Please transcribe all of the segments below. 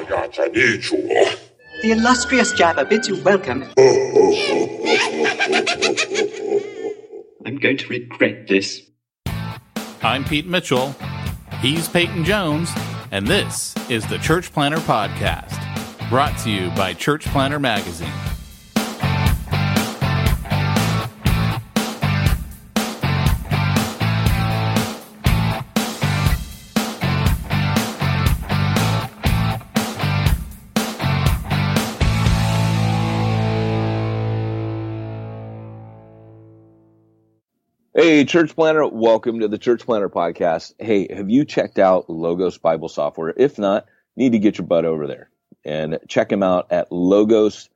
The illustrious Jabba bids you welcome. I'm going to regret this. I'm Pete Mitchell. He's Peyton Jones. And this is the Church Planter Podcast, brought to you by Church Planter Magazine. Hey, Church Planter, welcome to the Church Planter Podcast. Hey, have you checked out Logos Bible Software? If not, you need to get your butt over there and check them out at logos.com.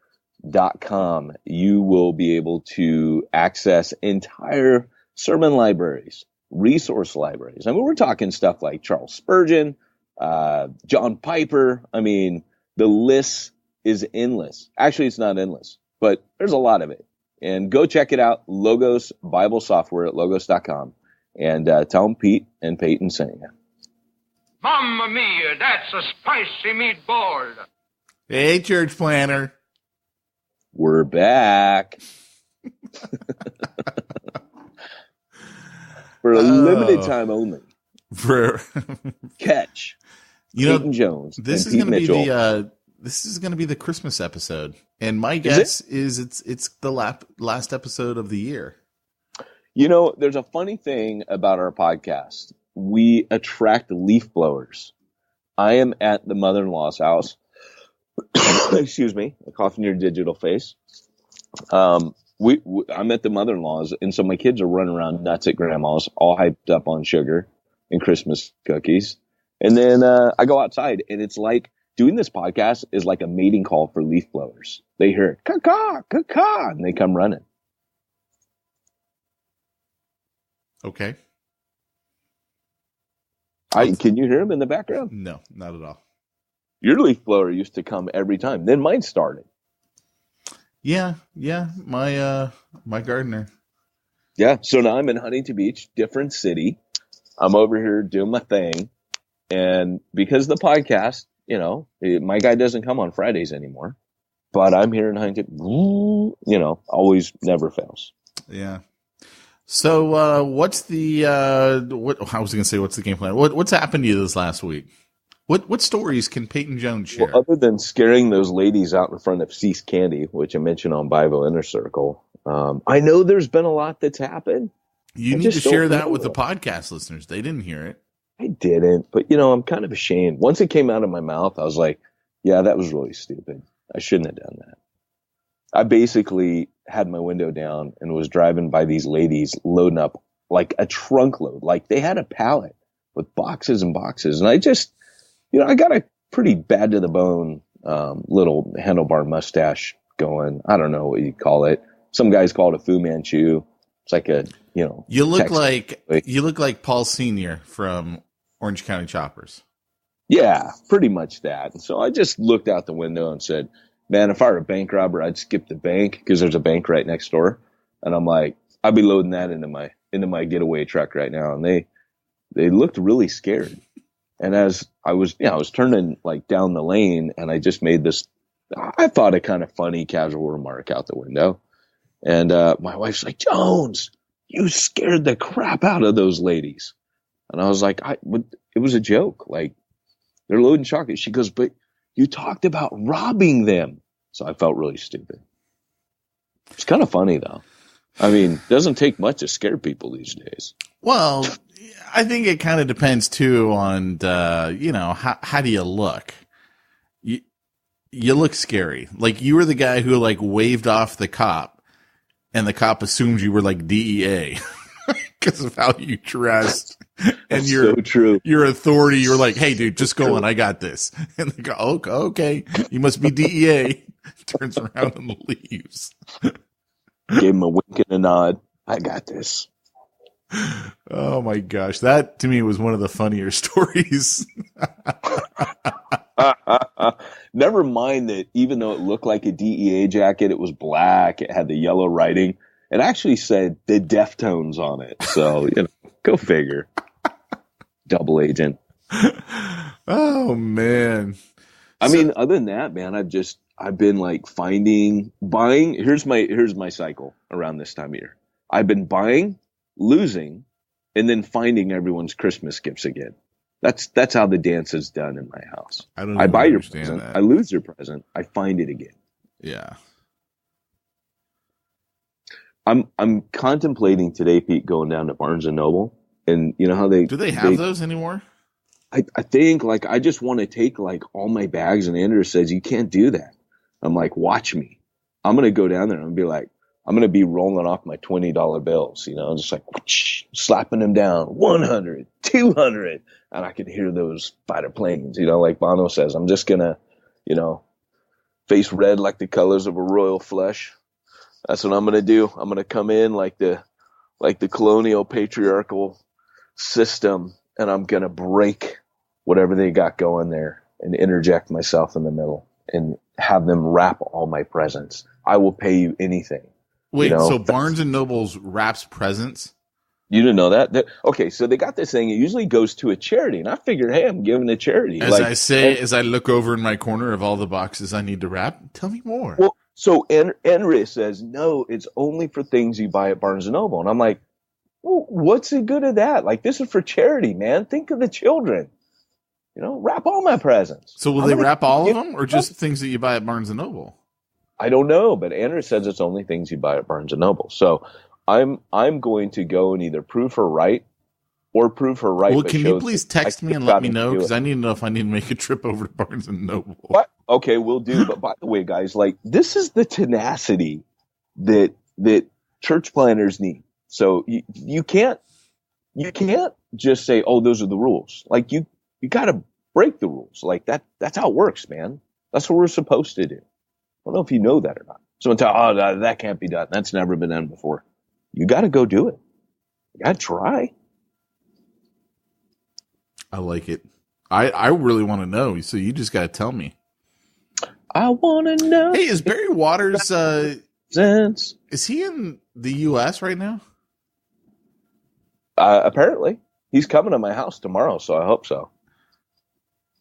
You will be able to access entire sermon libraries, resource libraries. I mean, we're talking stuff like Charles Spurgeon, John Piper. I mean, the list is endless. Actually, it's not endless, but there's a lot of it. And go check it out, Logos Bible Software at logos.com. And tell them Pete and Peyton sent you. Mamma mia, that's a spicy meatball. Hey, Church Planter. We're back. For a limited time only. Catch. Peyton Jones. This is going to be this is going to be the Christmas episode. And my guess is it's the last episode of the year. You know, there's a funny thing about our podcast. We attract leaf blowers. I am at the mother-in-law's house. Excuse me, a cough in your digital face. I'm at the mother-in-law's, and so my kids are running around nuts at grandma's, all hyped up on sugar and Christmas cookies. And then I go outside, and it's like, doing this podcast is like a mating call for leaf blowers. They hear caw-caw, caw-caw, and they come running. Okay. Can you hear them in the background? No, not at all. Your leaf blower used to come every time. Then mine started. Yeah. My gardener. Yeah. So now I'm in Huntington Beach, different city. I'm over here doing my thing. And because of the podcast, you know, my guy doesn't come on Fridays anymore, but I'm here in Huntington, you know, always never fails. Yeah. So, what's the, I was going to say, what's the game plan? What's happened to you this last week? What stories can Peyton Jones share? Well, other than scaring those ladies out in front of Cease Candy, which I mentioned on Bible Inner Circle, I know there's been a lot that's happened. You need to share that with the podcast listeners. They didn't hear it. I didn't, but you know, I'm kind of ashamed. Once it came out of my mouth, I was like, yeah, that was really stupid. I shouldn't have done that. I basically had my window down and was driving by these ladies loading up like a trunk load. Like they had a pallet with boxes and boxes. And I just, you know, I got a pretty bad to the bone, little handlebar mustache going. I don't know what you call it. Some guys call it a Fu Manchu. It's like a, you know, you look like Paul Sr. from Orange County Choppers. Yeah, pretty much that. And so I just looked out the window and said, man, if I were a bank robber, I'd skip the bank because there's a bank right next door. And I'm like, I'd be loading that into my getaway truck right now. And they looked really scared. And as I was turning like down the lane, and I just made this, I thought, a kind of funny casual remark out the window. And my wife's like, Jones, you scared the crap out of those ladies. And I was like, it was a joke. Like, they're loading chocolate. She goes, but you talked about robbing them. So I felt really stupid. It's kind of funny, though. I mean, it doesn't take much to scare people these days. Well, I think it kind of depends, too, on, you know, how do you look? You look scary. Like, you were the guy who, like, waved off the cop, and the cop assumed you were, like, DEA. Because of how you dressed and so true. Your authority, you're like, hey, dude, just go on. I got this. And they go, okay, you must be DEA. Turns around and leaves. Gave him a wink and a nod. I got this. Oh, my gosh. That, to me, was one of the funnier stories. Never mind that even though it looked like a DEA jacket, it was black. It had the yellow writing. It actually said the Deftones on it. So, you know, go figure. Double agent. Oh, man. I mean, other than that, man, I've been like buying. Here's my cycle around this time of year. I've been buying, losing, and then finding everyone's Christmas gifts again. That's how the dance is done in my house. I buy your present, I lose your present, I find it again. Yeah. I'm contemplating today, Pete, going down to Barnes and Noble, and you know how do they have those anymore? I think like I just want to take like all my bags, and Andrew says you can't do that. I'm like, watch me. I'm gonna go down there and be like, I'm gonna be rolling off my $20 bills, you know, just like whoosh, slapping them down, 100, 200, and I can hear those fighter planes, you know, like Bono says. I'm just gonna, you know, face red like the colors of a royal flush. That's what I'm gonna do. I'm gonna come in like the colonial patriarchal system, and I'm gonna break whatever they got going there and interject myself in the middle and have them wrap all my presents. I will pay you anything. Wait, you know? So Barnes and Noble's wraps presents? You didn't know that? Okay, so they got this thing. It usually goes to a charity, and I figured, hey, I'm giving a charity. As I look over in my corner of all the boxes I need to wrap, tell me more. Well, so Andrea says, no, it's only for things you buy at Barnes and Noble, and I'm like, well, what's the good of that? Like, this is for charity, man. Think of the children. You know, wrap all my presents. So will they wrap all of them, or just things that you buy at Barnes and Noble? I don't know, but Andrea says it's only things you buy at Barnes and Noble. So I'm going to go and either prove her right or prove her right. Well, can you please text me and let me know, because I need to know if I need to make a trip over to Barnes and Noble. What? Okay, we'll do. But by the way, guys, like this is the tenacity that church planners need. So you can't just say, oh, those are the rules. Like you got to break the rules. Like that's how it works, man. That's what we're supposed to do. I don't know if you know that or not. Someone tell, oh, that can't be done. That's never been done before. You got to go do it. You got to try. I like it. I really want to know. So you just got to tell me. I want to know. Hey, is Barry Waters, is he in the U.S. right now? Apparently. He's coming to my house tomorrow, so I hope so.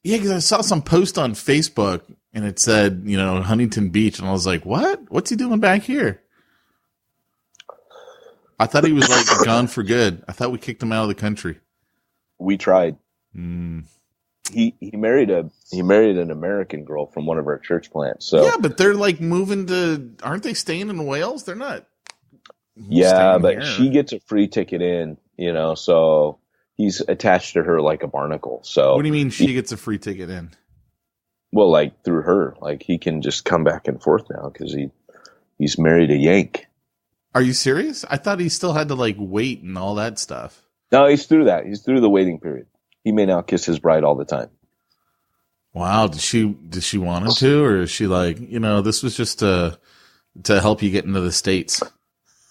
Yeah, because I saw some post on Facebook, and it said, you know, Huntington Beach, and I was like, what? What's he doing back here? I thought he was, like, gone for good. I thought we kicked him out of the country. We tried. Mm. He married an American girl from one of our church plants. So yeah, but they're, like, moving to, aren't they staying in Wales? They're not. Yeah, but she gets a free ticket in, you know, so he's attached to her like a barnacle. So what do you mean she gets a free ticket in? Well, like through her, like he can just come back and forth now because he's married a Yank. Are you serious? I thought he still had to like wait and all that stuff. No, he's through that. He's through the waiting period. He may now kiss his bride all the time. Wow. Did she want him to, or is she like, you know, this was just to help you get into the States?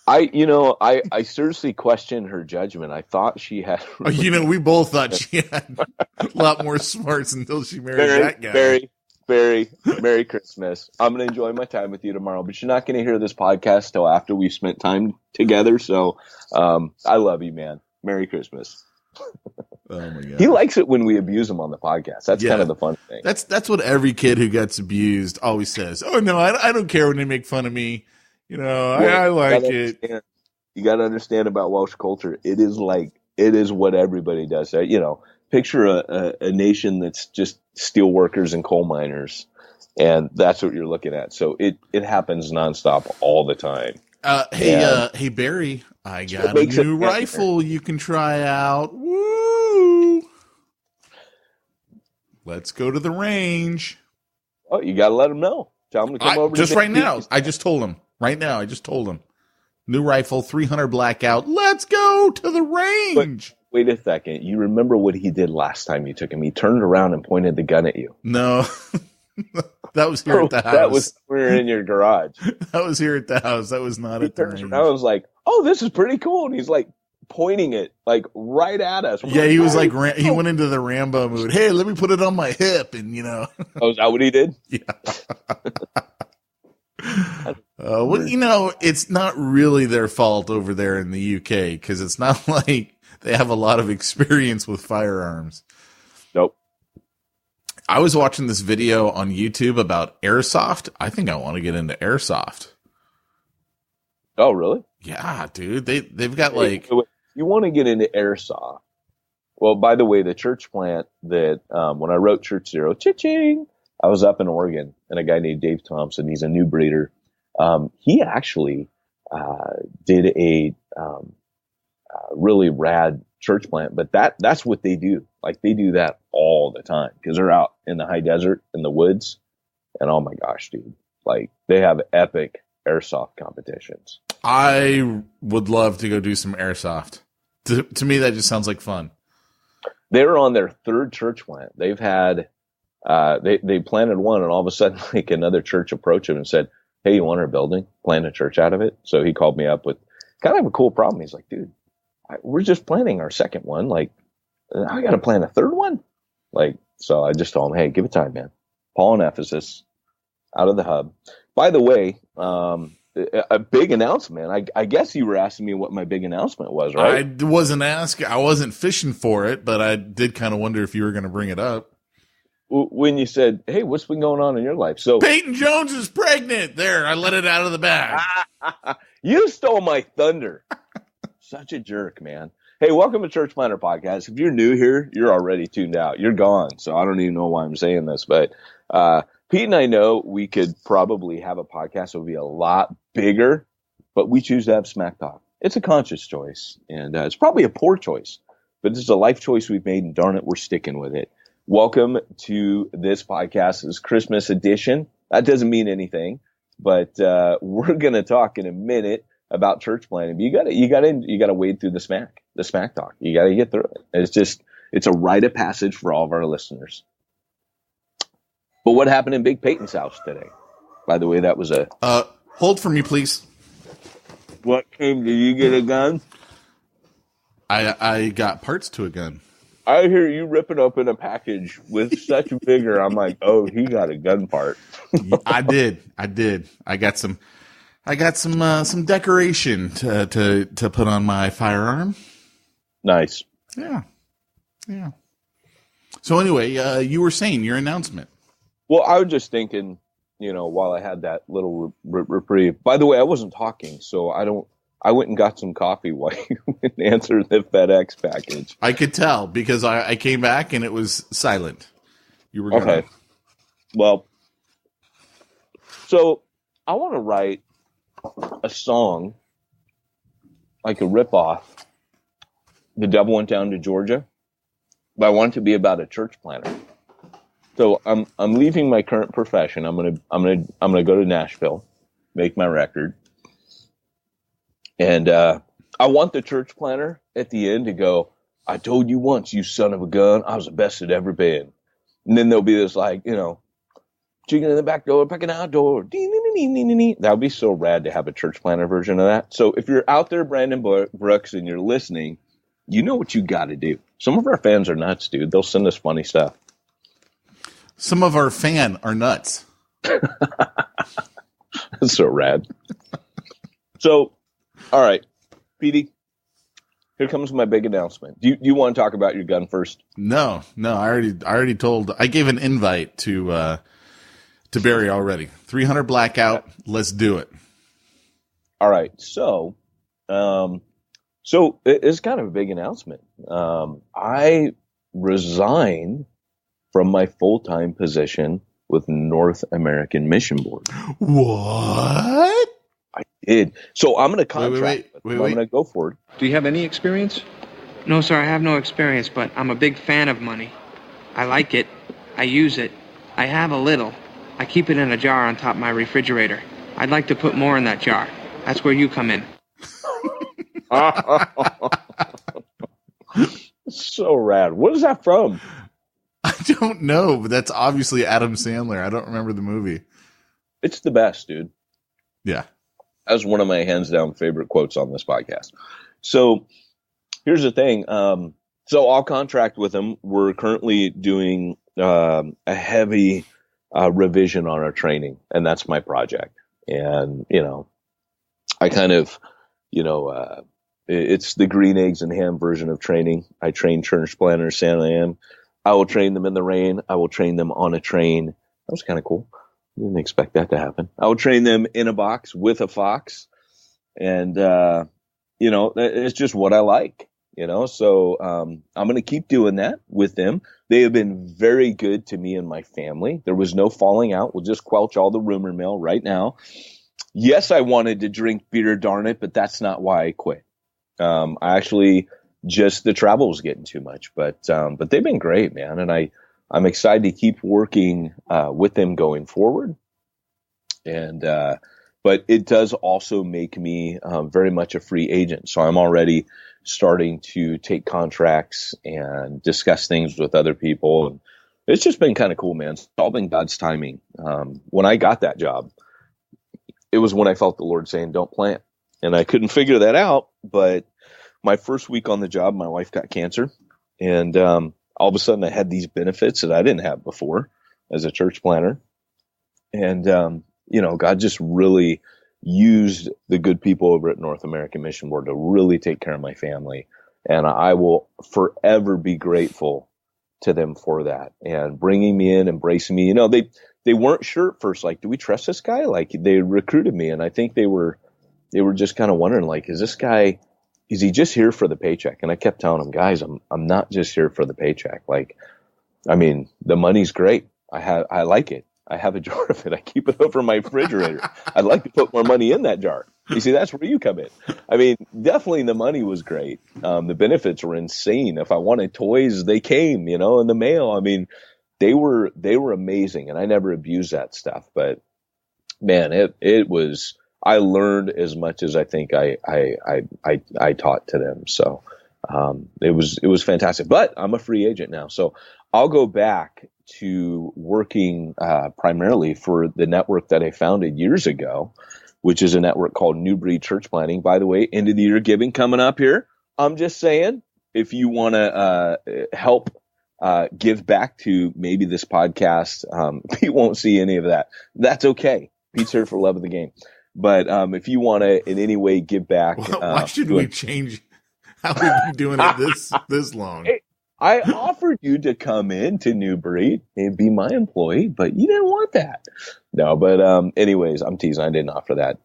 I seriously question her judgment. I thought she had. You know, we both thought she had a lot more smarts until she married that guy. Merry Christmas. I'm going to enjoy my time with you tomorrow, but you're not going to hear this podcast till after we've spent time together. So, I love you, man. Merry Christmas. Oh my God. He likes it when we abuse him on the podcast. That's kind of the fun thing. That's what every kid who gets abused always says. Oh no, I don't care when they make fun of me. You know, I like it. You got to understand about Welsh culture. It is what everybody does. You know, picture a nation that's just steel workers and coal miners, and that's what you're looking at. So it happens nonstop all the time. Hey Barry, I got a new rifle you can try out. Woo! Let's go to the range. Oh, you got to let him know. Tell him to come over. Just right now. I just told him. Right now, I just told him. New rifle, 300 blackout. Let's go to the range. Wait a second. You remember what he did last time you took him? He turned around and pointed the gun at you. No. That was here at the house. That was we were in your garage. That was here at the house. That was not at the range. I was like, oh, this is pretty cool. And he's like pointing it like right at us. Yeah, he was like, he went into the Rambo mood. Hey, let me put it on my hip. And, you know. Oh, is that what he did? Yeah. Well, you know, it's not really their fault over there in the UK because it's not like they have a lot of experience with firearms. Nope. I was watching this video on YouTube about airsoft. I think I want to get into airsoft. Oh, really? Yeah, dude. They've got you want to get into airsoft. Well, by the way, the church plant that when I wrote Church Zero, cha-ching, I was up in Oregon, and a guy named Dave Thompson, he's a new breeder. He actually did a really rad church plant, but that's what they do. Like, they do that all the time because they're out in the high desert in the woods, and oh my gosh, dude, like, they have epic airsoft competitions. I would love to go do some airsoft. To me, that just sounds like fun. They're on their third church plant. They've had they planted one, and all of a sudden, like, another church approached him and said, "Hey, you want our building? Plant a church out of it." So he called me up with kind of a cool problem. He's like, "Dude, we're just planning our second one. Like, I got to plan a third one." Like, so I just told him, "Hey, give it time, man." Paul and Ephesus out of the hub. By the way, a big announcement. I guess you were asking me what my big announcement was, right? I wasn't asking. I wasn't fishing for it, but I did kind of wonder if you were going to bring it up. When you said, "Hey, what's been going on in your life?" So Peyton Jones is pregnant. There, I let it out of the bag. You stole my thunder. Such a jerk, man. Hey, welcome to Church Planter Podcast. If you're new here, you're already tuned out. You're gone. So I don't even know why I'm saying this, but Pete and I know we could probably have a podcast that would be a lot bigger, but we choose to have smack talk. It's a conscious choice, and it's probably a poor choice, but this is a life choice we've made, and darn it, we're sticking with it. Welcome to this podcast, this Christmas edition. That doesn't mean anything, but we're going to talk in a minute about church planting. You got to wade through the smack talk. You got to get through it. It's a rite of passage for all of our listeners. But what happened in Big Peyton's house today? By the way, that was a hold for me, please. What came? Did you get a gun? I got parts to a gun. I hear you ripping open a package with such vigor. I'm like, oh, he got a gun part. I did. I got some decoration to put on my firearm. Nice. Yeah. So anyway, you were saying your announcement. Well, I was just thinking, while I had that little reprieve. By the way, I wasn't talking, so I went and got some coffee while you went and answered the FedEx package. I could tell because I came back and it was silent. You were okay. Well, so I want to write a song, like a ripoff. The Devil Went Down to Georgia, but I want it to be about a church planter. So I'm leaving my current profession. I'm gonna go to Nashville, make my record. And I want the church planter at the end to go, "I told you once, you son of a gun, I was the best it ever been." And then there'll be this, like, chicken in the back door, pecking outdoor. That would be so rad to have a church planter version of that. So if you're out there, Brandon Brooks, and you're listening, you know what you got to do. Some of our fans are nuts, dude. They'll send us funny stuff. Some of our fan are nuts. That's so rad. So, all right, Petey, here comes my big announcement. Do you want to talk about your gun first? No. I already told. I gave an invite to Barry already. 300 blackout. Let's do it. All right. So it's kind of a big announcement. I resigned from my full-time position with North American Mission Board. What? I did. So I'm going to contract. Wait. I'm going to go for it. Do you have any experience? No, sir, I have no experience, but I'm a big fan of money. I like it. I use it. I have a little. I keep it in a jar on top of my refrigerator. I'd like to put more in that jar. That's where you come in. So rad. What is that from? I don't know, but that's obviously Adam Sandler. I don't remember the movie. It's the best, dude. Yeah. That's one of my hands down favorite quotes on this podcast. So here's the thing. So I'll contract with them. We're currently doing a heavy revision on our training, and that's my project. And, I kind of, it's the green eggs and ham version of training. I train church planners, Santa Am. I will train them in the rain. I will train them on a train. That was kind of cool. Didn't expect that to happen. I will train them in a box with a fox. And, it's just what I like, So I'm going to keep doing that with them. They have been very good to me and my family. There was no falling out. We'll just quelch all the rumor mill right now. Yes, I wanted to drink beer, darn it, but that's not why I quit. The travel was getting too much, but they've been great, man. And I'm excited to keep working with them going forward. And but it does also make me very much a free agent. So I'm already starting to take contracts and discuss things with other people. And it's just been kind of cool, man. It's all been God's timing. When I got that job, it was when I felt the Lord saying, don't plant. And I couldn't figure that out. But my first week on the job, my wife got cancer. And all of a sudden I had these benefits that I didn't have before as a church planter. And, God just really used the good people over at North American Mission Board to really take care of my family. And I will forever be grateful to them for that and bringing me in, embracing me. They weren't sure at first, like, do we trust this guy? Like, they recruited me, and I think they were just kind of wondering, like, is he just here for the paycheck? And I kept telling them, guys, I'm not just here for the paycheck. Like, I mean, the money's great. I like it. I have a jar of it. I keep it over my refrigerator. I'd like to put more money in that jar. You see, that's where you come in. I mean, definitely the money was great. The benefits were insane. If I wanted toys, they came, in the mail. I mean, they were amazing, and I never abused that stuff. But man, it was. I learned as much as I think I taught to them. So it was fantastic. But I'm a free agent now, so I'll go back to working primarily for the network that I founded years ago, which is a network called New Breed Church Planting. By the way, end of the year giving coming up here. I'm just saying, if you want to help give back to maybe this podcast, Pete won't see any of that. That's okay. Pete's here for love of the game. But if you want to in any way give back, why should we change how we've been doing it this long? Hey, I offered you to come in to New Breed and be my employee, but you didn't want that. No, but anyways, I'm teasing. I didn't offer that.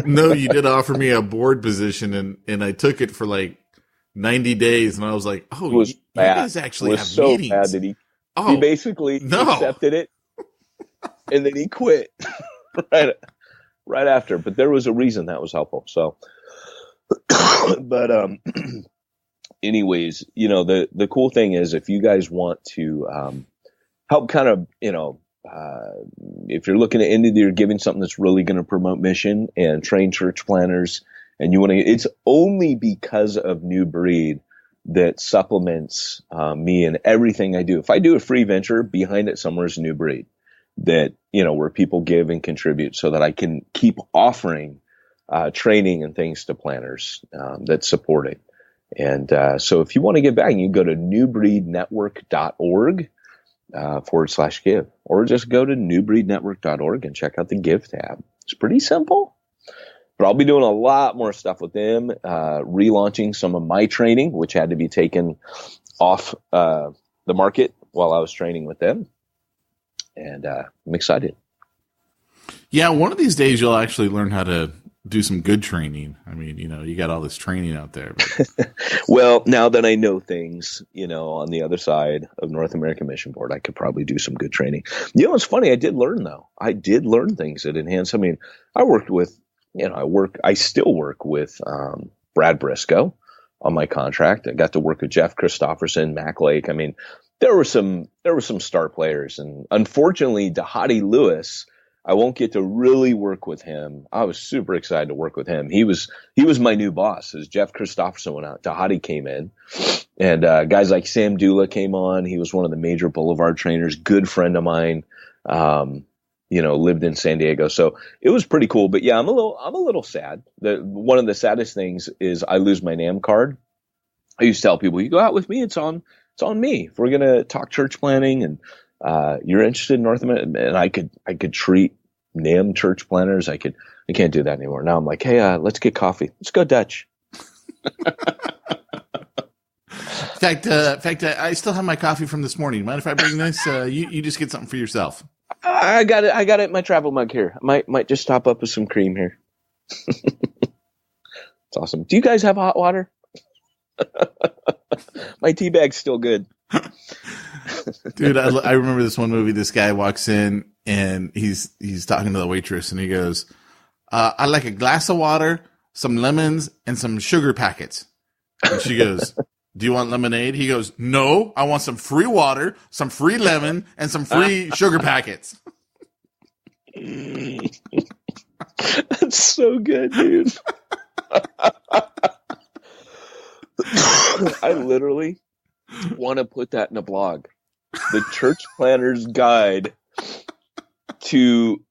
No, you did offer me a board position, and I took it for like 90 days, and I was like, oh, you guys actually have so meetings. Bad that he basically accepted it, and then he quit right after. But there was a reason that was helpful. So, but anyways, the cool thing is, if you guys want to help kind of, if you're looking at end of the year giving something that's really going to promote mission and train church planners, and you want to, it's only because of New Breed that supplements me in everything I do. If I do a free venture, behind it somewhere is New Breed that, where people give and contribute so that I can keep offering training and things to planners that support it. And so if you want to give back, you can go to newbreednetwork.org /give, or just go to newbreednetwork.org and check out the give tab. It's pretty simple. But I'll be doing a lot more stuff with them, relaunching some of my training, which had to be taken off the market while I was training with them. And I'm excited. Yeah, one of these days you'll actually learn how to do some good training. I mean, you got all this training out there. But. Well, now that I know things, on the other side of North American Mission Board, I could probably do some good training. It's funny. I did learn, though. I did learn things that enhance. I mean, I worked with, I still work with Brad Briscoe on my contract. I got to work with Jeff Christopherson, Mac Lake. I mean, there were some star players, and unfortunately, Dahadi Lewis, I won't get to really work with him. I was super excited to work with him. He was my new boss as Jeff Christopherson went out. Dahadi came in, and guys like Sam Dula came on. He was one of the major Boulevard trainers, good friend of mine. Lived in San Diego, so it was pretty cool. But yeah, I'm a little sad. One of the saddest things is I lose my NAM card. I used to tell people, you go out with me, it's on me. If we're gonna talk church planning and you're interested in North America, and I could treat NAM church planners. I can't do that anymore. Now I'm like, hey, let's get coffee. Let's go Dutch. In fact, I still have my coffee from this morning. Mind if I bring this? You just get something for yourself. I got it. I got it in my travel mug here. Might just top up with some cream here. It's awesome. Do you guys have hot water? My tea bag's still good. Dude, I remember this one movie. This guy walks in and he's talking to the waitress and he goes, "I'd like a glass of water, some lemons, and some sugar packets." And she goes, "Do you want lemonade?" He goes, "No, I want some free water, some free lemon, and some free sugar packets." That's so good, dude. I literally want to put that in a blog. The Church Planner's Guide to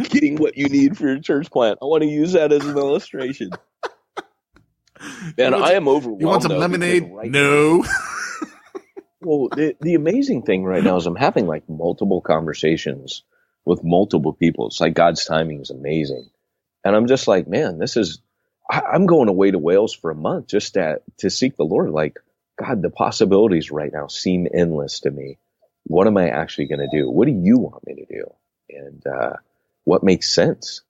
Getting What You Need for Your Church Plant. I want to use that as an illustration. Man, I am overwhelmed. You want some lemonade? No. Well, the amazing thing right now is I'm having like multiple conversations with multiple people. It's like God's timing is amazing. And I'm just like, man, I'm going away to Wales for a month just to seek the Lord. Like, God, the possibilities right now seem endless to me. What am I actually going to do? What do you want me to do? And what makes sense,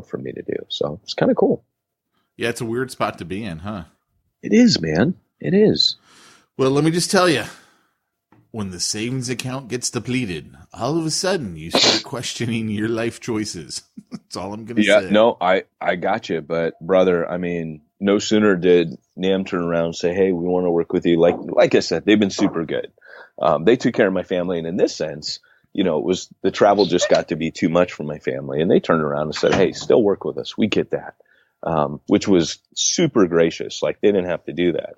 for me to do? So it's kind of cool. Yeah, it's a weird spot to be in, huh? It is, man. It is. Well, let me just tell you, when the savings account gets depleted, all of a sudden you start questioning your life choices. That's all I'm going to say. Yeah, no, I got you. But, brother, I mean, no sooner did NAM turn around and say, hey, we want to work with you. Like I said, they've been super good. They took care of my family. And in this sense, it was the travel just got to be too much for my family. And they turned around and said, hey, still work with us. We get that, which was super gracious. Like, they didn't have to do that.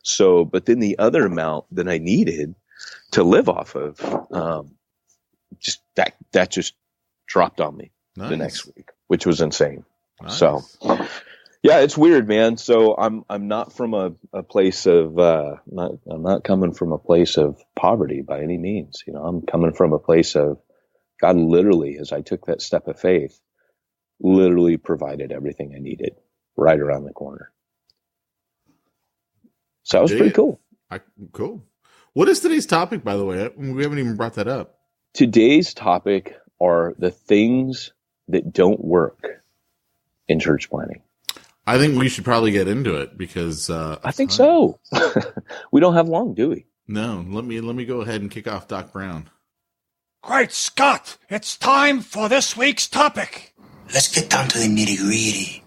So, but then the other amount that I needed to live off of, just that just dropped on me the next week, which was insane. Nice. So, yeah, it's weird, man. So I'm not from a place of I'm not coming from a place of poverty by any means. I'm coming from a place of God literally, as I took that step of faith, literally provided everything I needed right around the corner. So that was pretty cool. Cool. What is today's topic, by the way? We haven't even brought that up. Today's topic are the things that don't work in church planning. I think we should probably get into it because I think so. We don't have long, do we? No. Let me go ahead and kick off Doc Brown. Great Scott! It's time for this week's topic. Let's get down to the nitty-gritty.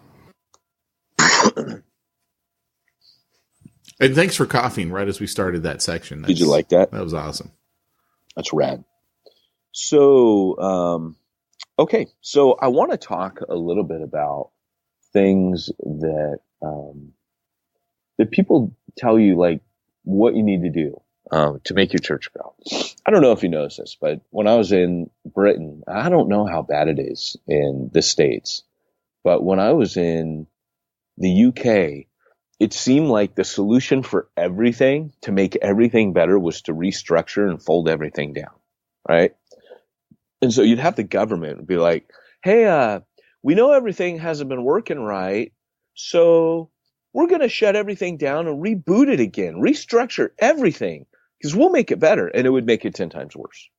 And thanks for coughing right as we started that section. Did you like that? That was awesome. That's rad. So, okay. So I want to talk a little bit about things that that people tell you, like what you need to do to make your church grow. I don't know if you noticed this, but when I was in Britain, I don't know how bad it is in the States, but when I was in the UK, it seemed like the solution for everything to make everything better was to restructure and fold everything down, right? And so you'd have the government be like, hey, we know everything hasn't been working right, so we're going to shut everything down and reboot it again, restructure everything, because we'll make it better. And it would make it 10 times worse.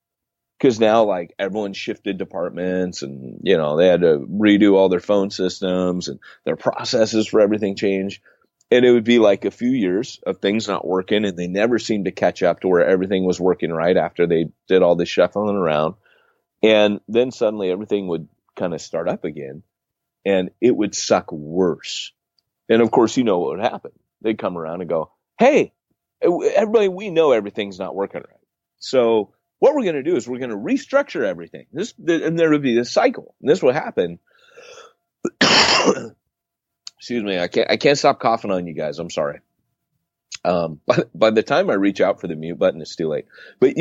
Because now, like, everyone shifted departments and, they had to redo all their phone systems and their processes for everything changed. And it would be like a few years of things not working, and they never seemed to catch up to where everything was working right after they did all this shuffling around. And then suddenly everything would kind of start up again, and it would suck worse. And of course, what would happen. They'd come around and go, hey, everybody, we know everything's not working right. So what we're going to do is we're going to restructure everything. And there would be this cycle. And this would happen. Excuse me. I can't stop coughing on you guys. I'm sorry. By the time I reach out for the mute button, it's too late. But,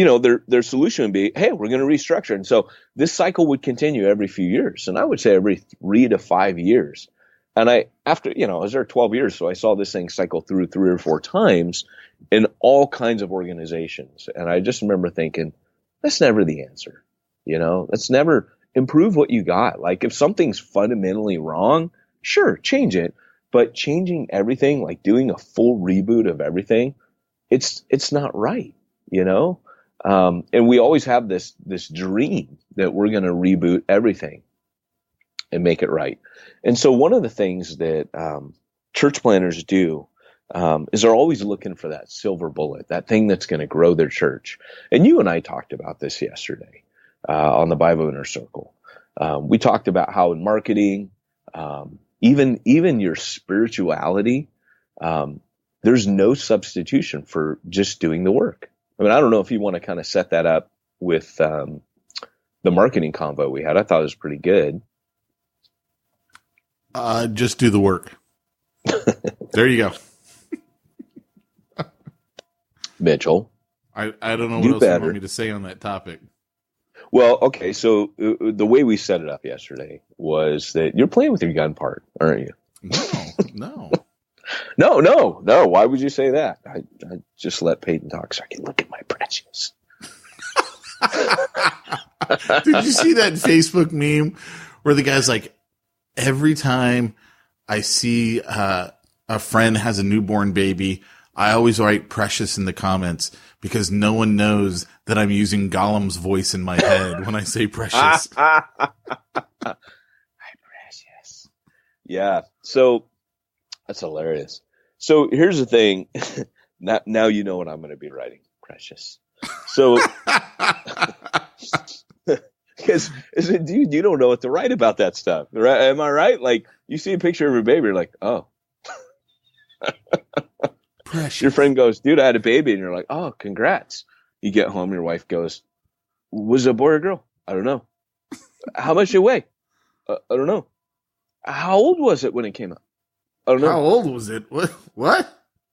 their solution would be, hey, we're going to restructure. And so this cycle would continue every few years. And I would say every 3 to 5 years. And I was there 12 years. So I saw this thing cycle through 3 or 4 times in all kinds of organizations. And I just remember thinking, that's never the answer. That's never improve what you got. Like, if something's fundamentally wrong, sure, change it. But changing everything, like doing a full reboot of everything, it's not right, you know? And we always have this dream that we're going to reboot everything and make it right. And so one of the things that church planners do is they're always looking for that silver bullet, that thing that's going to grow their church. And you and I talked about this yesterday on the Bible Inner Circle. We talked about how in marketing, even your spirituality, there's no substitution for just doing the work. I mean, I don't know if you want to kind of set that up with the marketing convo we had. I thought it was pretty good. Just do the work. There you go. Mitchell. I don't know what else you want me to say on that topic. Well, okay, so the way we set it up yesterday was that you're playing with your gun part, aren't you? No. No. Why would you say that? I just let Peyton talk so I can look at my precious. Did you see that Facebook meme where the guy's like, every time I see a friend has a newborn baby, I always write precious in the comments because no one knows that I'm using Gollum's voice in my head when I say precious. My precious. Yeah. So that's hilarious. So here's the thing. Now you know what I'm going to be writing. Precious. So, because dude, you don't know what to write about that stuff. Right? Am I right? Like you see a picture of your baby, you're like, oh. Precious. Your friend goes, dude, I had a baby. And you're like, oh, congrats. You get home, your wife goes, was it a boy or girl? I don't know. How much did it weigh? I don't know. How old was it when it came out? I don't know. How old was it? What?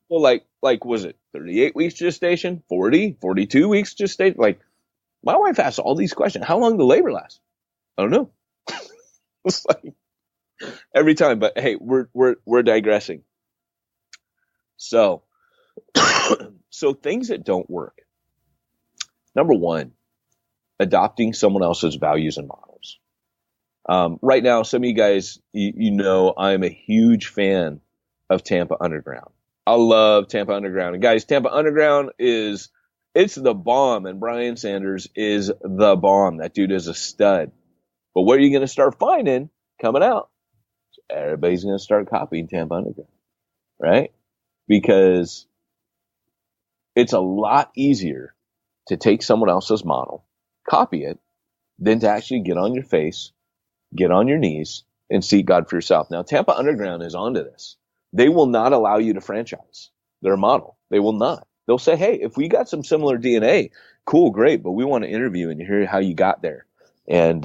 Well, like, was it 38 weeks gestation? 40? 42 weeks gestation? Like, my wife asks all these questions. How long did labor last? I don't know. It's like every time. But hey, we're digressing. So things that don't work. Number one, adopting someone else's values and models. Right now, some of you guys, you know, I'm a huge fan of Tampa Underground. I love Tampa Underground. And guys, Tampa Underground it's the bomb, and Brian Sanders is the bomb. That dude is a stud. But what are you going to start finding coming out? Everybody's going to start copying Tampa Underground, right? Because it's a lot easier to take someone else's model, copy it, than to actually get on your face, get on your knees, and seek God for yourself. Now, Tampa Underground is onto this. They will not allow you to franchise their model. They will not. They'll say, hey, if we got some similar DNA, cool, great, but we want to interview and hear how you got there. And,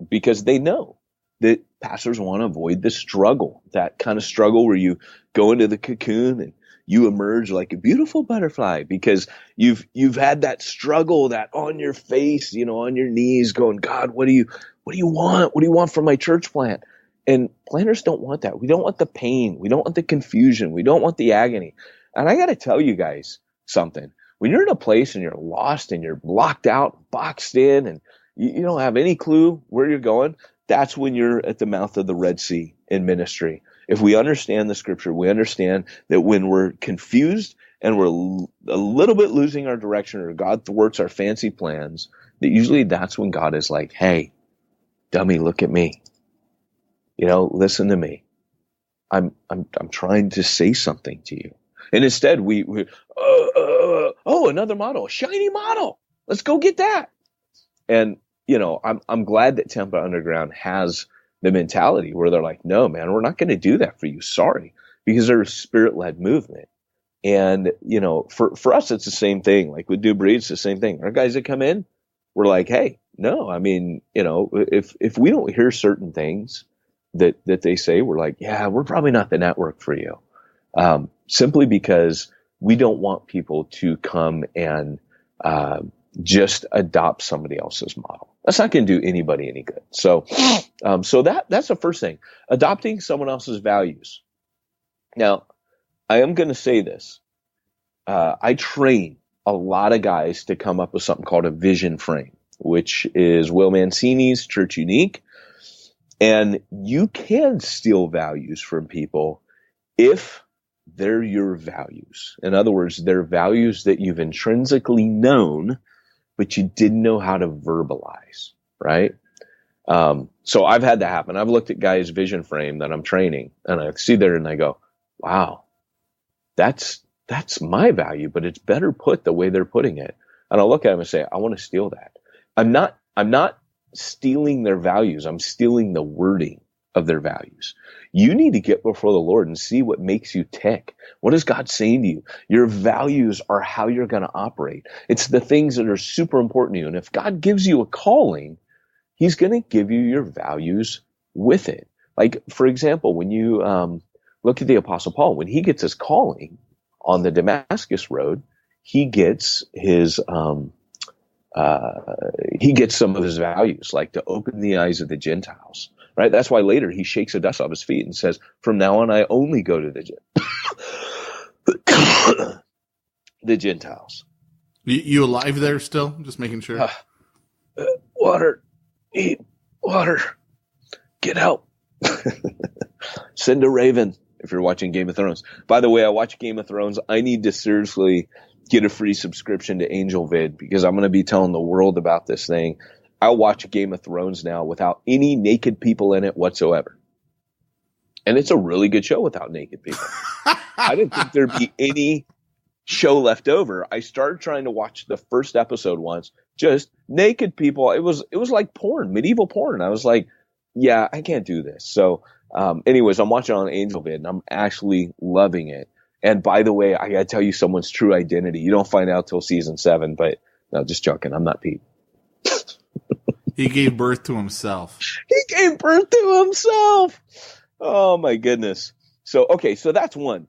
because they know that pastors want to avoid the struggle, that kind of struggle where you go into the cocoon and you emerge like a beautiful butterfly because you've had that struggle, that on your face, on your knees going, God, what do you want? What do you want from my church plant? And planners don't want that. We don't want the pain. We don't want the confusion. We don't want the agony. And I got to tell you guys something. When you're in a place and you're lost and you're blocked out, boxed in, and you don't have any clue where you're going, that's when you're at the mouth of the Red Sea in ministry. If we understand the scripture, we understand that when we're confused and we're a little bit losing our direction or God thwarts our fancy plans, that usually that's when God is like, hey, dummy, look at me. Listen to me. I'm trying to say something to you. And instead another model, a shiny model. Let's go get that. And, I'm glad that Tampa Underground has the mentality where they're like, no, man, we're not going to do that for you. Sorry. Because they're a spirit-led movement. And, for us, it's the same thing. Like with New Breed, it's the same thing. Our guys that come in, we're like, hey, no, I mean, if we don't hear certain things that they say, we're like, yeah, we're probably not the network for you. Simply because we don't want people to come and just adopt somebody else's model. That's not going to do anybody any good. So that's the first thing, adopting someone else's values. Now, I am going to say this. I train a lot of guys to come up with something called a vision frame, which is Will Mancini's Church Unique. And you can steal values from people if they're your values. In other words, they're values that you've intrinsically known, but you didn't know how to verbalize, right? So I've had that happen. I've looked at guys' vision frame that I'm training, and I see there and I go, wow, that's my value, but it's better put the way they're putting it. And I'll look at them and say, I want to steal that. I'm not stealing their values. I'm stealing the wording of their values. You need to get before the Lord and see what makes you tick. What is God saying to you? Your values are how you're going to operate. It's the things that are super important to you. And if God gives you a calling, he's going to give you your values with it. Like, for example, when you look at the Apostle Paul, when he gets his calling on the Damascus road, he gets his he gets some of his values, like to open the eyes of the Gentiles, right? That's why later he shakes the dust off his feet and says, from now on, I only go to the Gentiles. You alive there still? Just making sure. Water, eat water, get help. Send a raven if you're watching Game of Thrones. By the way, I watch Game of Thrones. I need to seriously get a free subscription to AngelVid because I'm going to be telling the world about this thing. I'll watch Game of Thrones now without any naked people in it whatsoever. And it's a really good show without naked people. I didn't think there'd be any show left over. I started trying to watch the first episode once, just naked people. It was like porn, medieval porn. I was like, yeah, I can't do this. So, anyways, I'm watching on AngelVid and I'm actually loving it. And by the way, I gotta tell you someone's true identity. You don't find out till season 7, but no, just joking. I'm not Pete. He gave birth to himself. He gave birth to himself. Oh my goodness. So, okay. So that's one.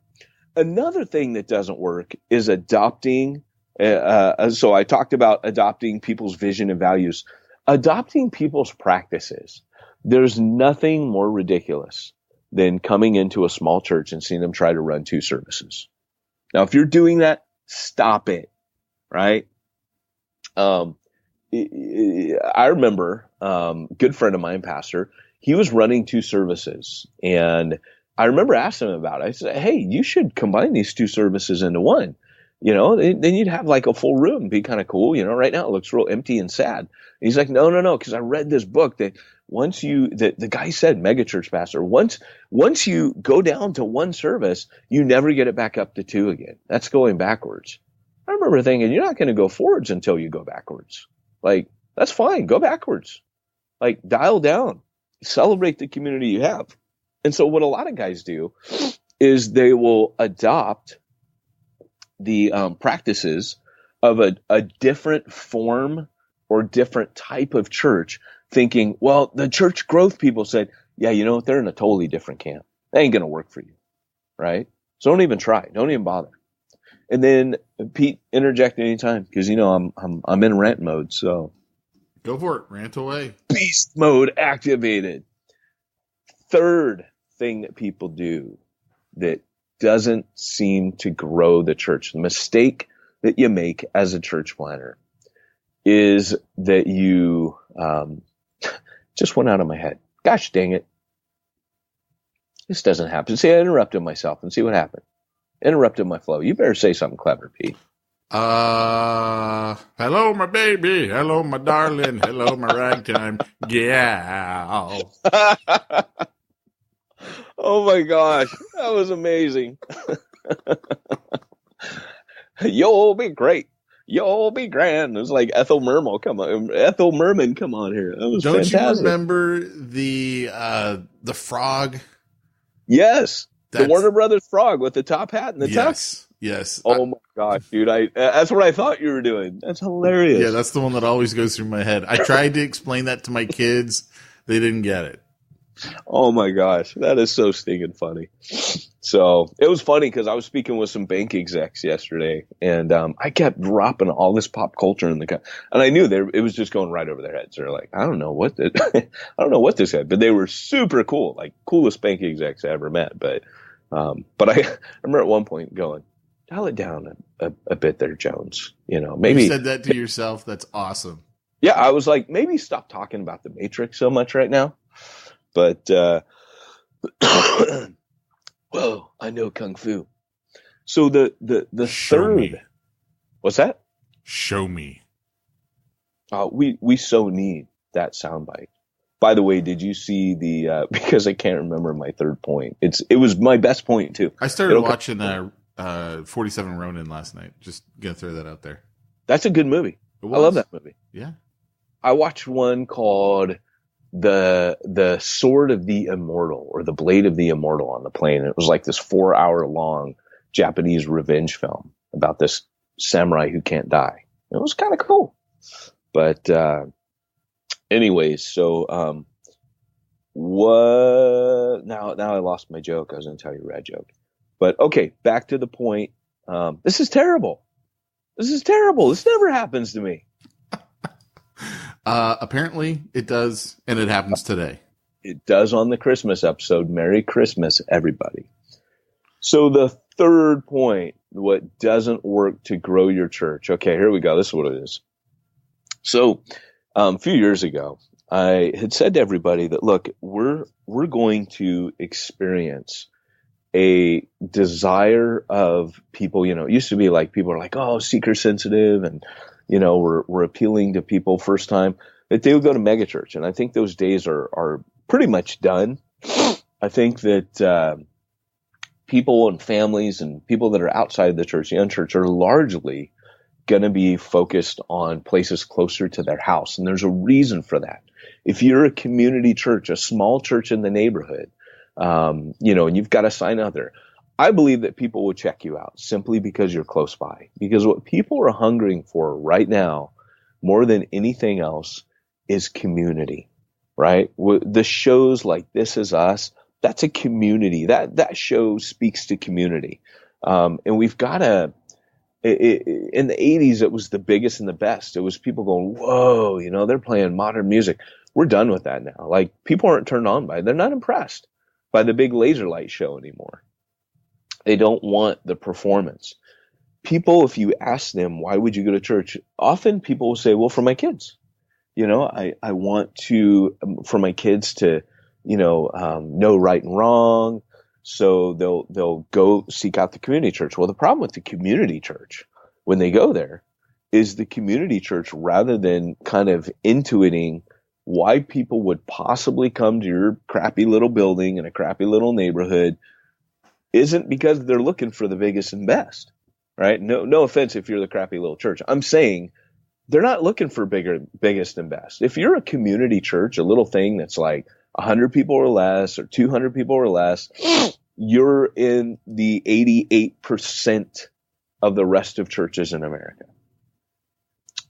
Another thing that doesn't work is adopting. So I talked about adopting people's vision and values, adopting people's practices. There's nothing more ridiculous than coming into a small church and seeing them try to run 2 services. Now, if you're doing that, stop it, right? I remember good friend of mine, pastor, he was running 2 services. And I remember asking him about it. I said, hey, you should combine these 2 services into one. You know, then you'd have like a full room. It'd be kind of cool. You know, right now it looks real empty and sad. And he's like, no, because I read this book that the guy said, megachurch pastor, once you go down to 1 service, you never get it back up to 2 again. That's going backwards. I remember thinking, you're not going to go forwards until you go backwards. Like, that's fine. Go backwards. Like, dial down. Celebrate the community you have. And so what a lot of guys do is they will adopt the practices of a different form or different type of church, thinking, well, the church growth people said, yeah, you know what? They're in a totally different camp. That ain't going to work for you, right? So don't even try. Don't even bother. And then Pete, interject anytime because you know I'm in rant mode. So go for it. Rant away. Beast mode activated. Third thing that people do that doesn't seem to grow the church, the mistake that you make as a church planner is that you just went out of my head. Gosh dang it. This doesn't happen. See, I interrupted myself and see what happened. Interrupted my flow. You better say something clever, Pete. Hello, my baby. Hello, my darling. Hello, my ragtime gal. Oh my gosh, that was amazing. You'll be great. You'll be grand. It was like Ethel Merman, come on here. That was Don't fantastic. you remember the frog? Yes. The Warner Brothers frog with the top hat and the tux. Yes. Oh my gosh, dude. That's what I thought you were doing. That's hilarious. Yeah, that's the one that always goes through my head. I tried to explain that to my kids. They didn't get it. Oh my gosh, that is so stinking funny. So it was funny because I was speaking with some bank execs yesterday, and I kept dropping all this pop culture in and I knew it was just going right over their heads. They're like, I don't know what this had, but they were super cool, like coolest bank execs I ever met. But I remember at one point going, dial it down a bit there, Jones. You know, maybe you said that to yourself. That's awesome. Yeah, I was like, maybe stop talking about the Matrix so much right now. But, whoa, I know Kung Fu. So the Show third, me. what's that? Show me. We so need that soundbite. By the way, did you see the? Because I can't remember my third point. It was my best point too. I started watching 47 Ronin last night. Just gonna throw that out there. That's a good movie. I love that movie. Yeah. I watched one called the Sword of the Immortal or the Blade of the Immortal on the plane. It was like this 4-hour long Japanese revenge film about this samurai who can't die. It was kind of cool. But anyways, so what? Now I lost my joke. I was going to tell you a rad joke. But okay, back to the point. This is terrible. This never happens to me. Apparently it does, and it happens today. It does on the Christmas episode. Merry Christmas, everybody. So the third point, what doesn't work to grow your church. Okay, here we go. This is what it is. So a few years ago, I had said to everybody that, look, we're going to experience a desire of people. You know, it used to be like people are like, oh, seeker sensitive, and you know, we're appealing to people first time, that they would go to megachurch. And I think those days are pretty much done. I think that people and families and people that are outside the church, the unchurched, are largely going to be focused on places closer to their house. And there's a reason for that. If you're a community church, a small church in the neighborhood, you know, and you've got a sign out there, I believe that people will check you out simply because you're close by. Because what people are hungering for right now, more than anything else, is community, right? The shows like This Is Us, that's a community. That show speaks to community. And we've got in the 80s, it was the biggest and the best. It was people going, whoa, you know, they're playing modern music. We're done with that now. Like, people aren't turned on by it. They're not impressed by the big laser light show anymore. They don't want the performance. People, if you ask them, why would you go to church? Often people will say, well, for my kids. You know, I want for my kids to, you know right and wrong. So they'll go seek out the community church. Well, the problem with the community church, when they go there, is the community church, rather than kind of intuiting why people would possibly come to your crappy little building in a crappy little neighborhood, isn't because they're looking for the biggest and best, right? No offense if you're the crappy little church. I'm saying they're not looking for biggest and best. If you're a community church, a little thing that's like 100 people or less, or 200 people or less, you're in the 88% of the rest of churches in America.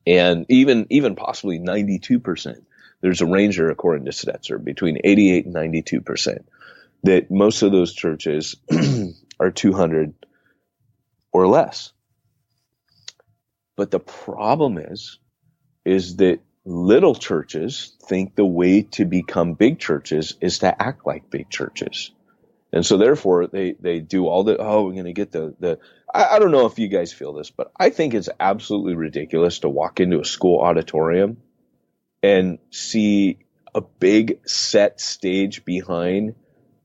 And even possibly 92%. There's a range there, according to Stetzer, between 88 and 92%. That most of those churches are 200 or less. But the problem is that little churches think the way to become big churches is to act like big churches. And so therefore they do all we're going to get the I don't know if you guys feel this, but I think it's absolutely ridiculous to walk into a school auditorium and see a big set stage behind,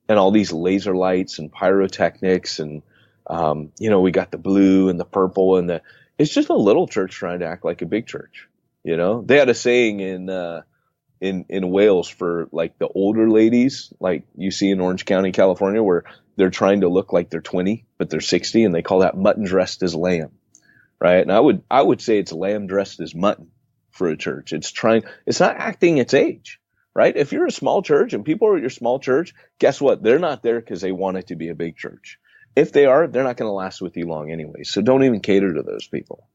and all these laser lights and pyrotechnics, and we got the blue and the purple, and it's just a little church trying to act like a big church. You know, they had a saying in Wales for like the older ladies, like you see in Orange County, California, where they're trying to look like they're 20, but they're 60, and they call that mutton dressed as lamb, right? And I would say it's lamb dressed as mutton for a church. It's not acting its age. Right? If you're a small church and people are at your small church, guess what? They're not there because they want it to be a big church. If they are, they're not going to last with you long anyway. So don't even cater to those people.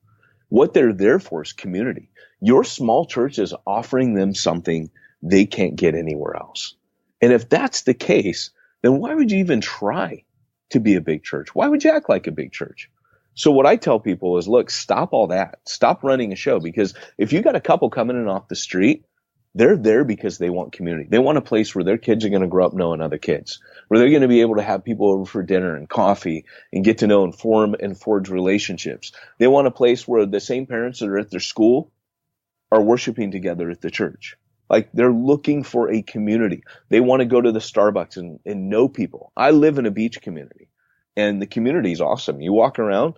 What they're there for is community. Your small church is offering them something they can't get anywhere else. And if that's the case, then why would you even try to be a big church? Why would you act like a big church? So what I tell people is, look, stop all that. Stop running a show, because if you got a couple coming in off the street, they're there because they want community. They want a place where their kids are going to grow up knowing other kids, where they're going to be able to have people over for dinner and coffee and get to know and form and forge relationships. They want a place where the same parents that are at their school are worshiping together at the church. Like, they're looking for a community. They want to go to the Starbucks and know people. I live in a beach community. And the community is awesome. You walk around,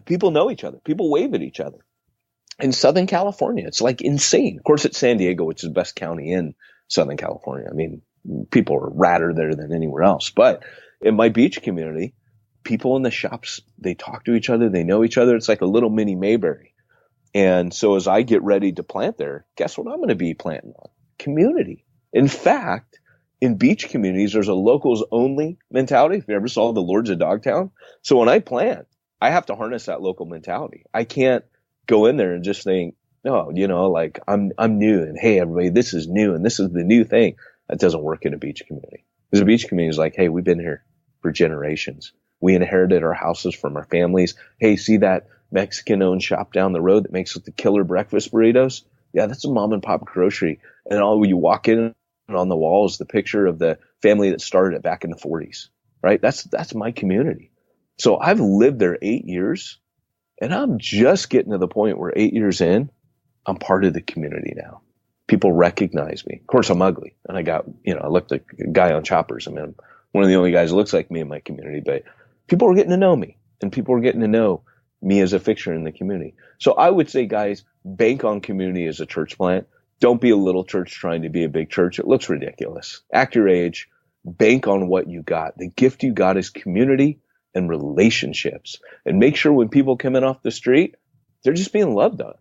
people know each other. People wave at each other. In Southern California, it's like insane. Of course, it's San Diego, which is the best county in Southern California. I mean, people are radder there than anywhere else. But in my beach community, people in the shops, they talk to each other. They know each other. It's like a little mini Mayberry. And so as I get ready to plant there, guess what I'm going to be planting on? Community. In fact, in beach communities, there's a locals only mentality. If you ever saw the Lords of Dogtown. So when I plant, I have to harness that local mentality. I can't go in there and just think, no, like I'm new and hey, everybody, this is new and this is the new thing. That doesn't work in a beach community. Because a beach community is like, hey, we've been here for generations. We inherited our houses from our families. Hey, see that Mexican-owned shop down the road that makes the killer breakfast burritos? Yeah, that's a mom and pop grocery. And when you walk in, on the wall is the picture of the family that started it back in the 40s, right? That's my community. So I've lived there 8 years, and I'm just getting to the point where 8 years in, I'm part of the community now. People recognize me. Of course, I'm ugly, and I look like a guy on Choppers. I mean, I'm one of the only guys that looks like me in my community, but people are getting to know me, and people are getting to know me as a fixture in the community. So I would say, guys, bank on community as a church plant. Don't be a little church trying to be a big church. It looks ridiculous. Act your age. Bank on what you got. The gift you got is community and relationships. And make sure when people come in off the street, they're just being loved on.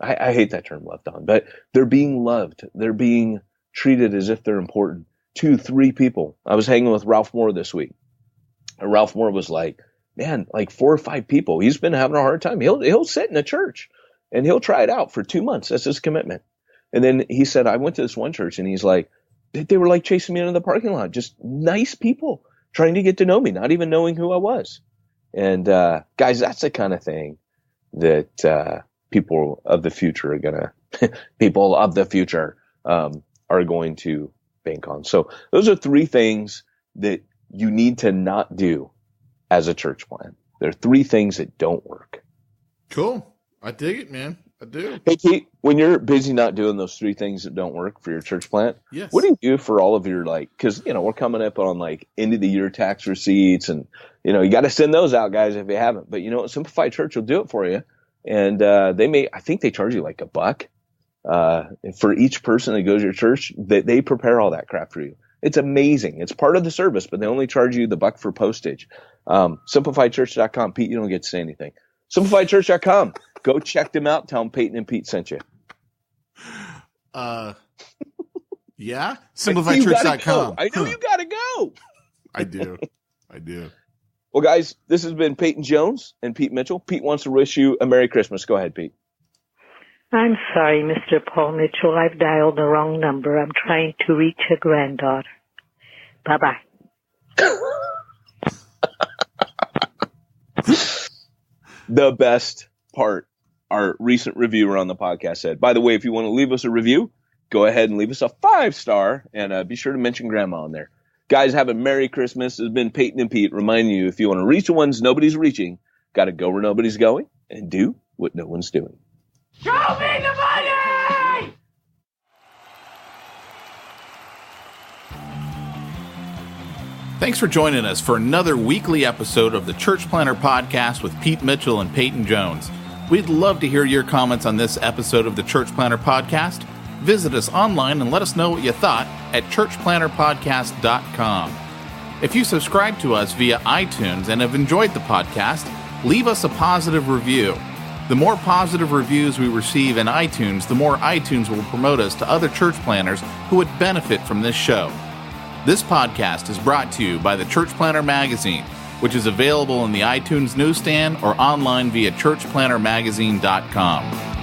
I hate that term, loved on, but they're being loved. They're being treated as if they're important. 2, 3 people. I was hanging with Ralph Moore this week. And Ralph Moore was like, man, like 4 or 5 people. He's been having a hard time. He'll sit in a church and he'll try it out for 2 months. That's his commitment. And then he said, I went to this one church and he's like, they were like chasing me into the parking lot. Just nice people trying to get to know me, not even knowing who I was. And, guys, that's the kind of thing that, people of the future are going to bank on. So those are 3 things that you need to not do as a church plant. There are 3 things that don't work. Cool. I dig it, man. I do. Hey, Pete, when you're busy not doing those 3 things that don't work for your church plant, yes, what do you do for all of your, because, we're coming up on end of the year tax receipts and, you got to send those out, guys, if you haven't. But, Simplified Church will do it for you. And I think they charge you like $1 for each person that goes to your church. They prepare all that crap for you. It's amazing. It's part of the service, but they only charge you the $1 for postage. SimplifiedChurch.com. Pete, you don't get to say anything. SimplifiedChurch.com. Go check them out. Tell them Peyton and Pete sent you. Yeah. SimplifiedChurch.com. I know you got to go. I do. Well, guys, this has been Peyton Jones and Pete Mitchell. Pete wants to wish you a Merry Christmas. Go ahead, Pete. I'm sorry, Mr. Paul Mitchell. I've dialed the wrong number. I'm trying to reach a granddaughter. Bye-bye. The best part, our recent reviewer on the podcast said, by the way, if you want to leave us a review, go ahead and leave us a 5-star and be sure to mention Grandma on there. Guys, have a Merry Christmas. This has been Peyton and Pete reminding you, if you want to reach the ones nobody's reaching, got to go where nobody's going and do what no one's doing. Show me the money! Thanks for joining us for another weekly episode of the Church Planter Podcast with Pete Mitchell and Peyton Jones. We'd love to hear your comments on this episode of the Church Planter Podcast. Visit us online and let us know what you thought at churchplanterpodcast.com. If you subscribe to us via iTunes and have enjoyed the podcast, leave us a positive review. The more positive reviews we receive in iTunes, the more iTunes will promote us to other church planners who would benefit from this show. This podcast is brought to you by the Church Planter Magazine, which is available in the iTunes newsstand or online via churchplantermagazine.com.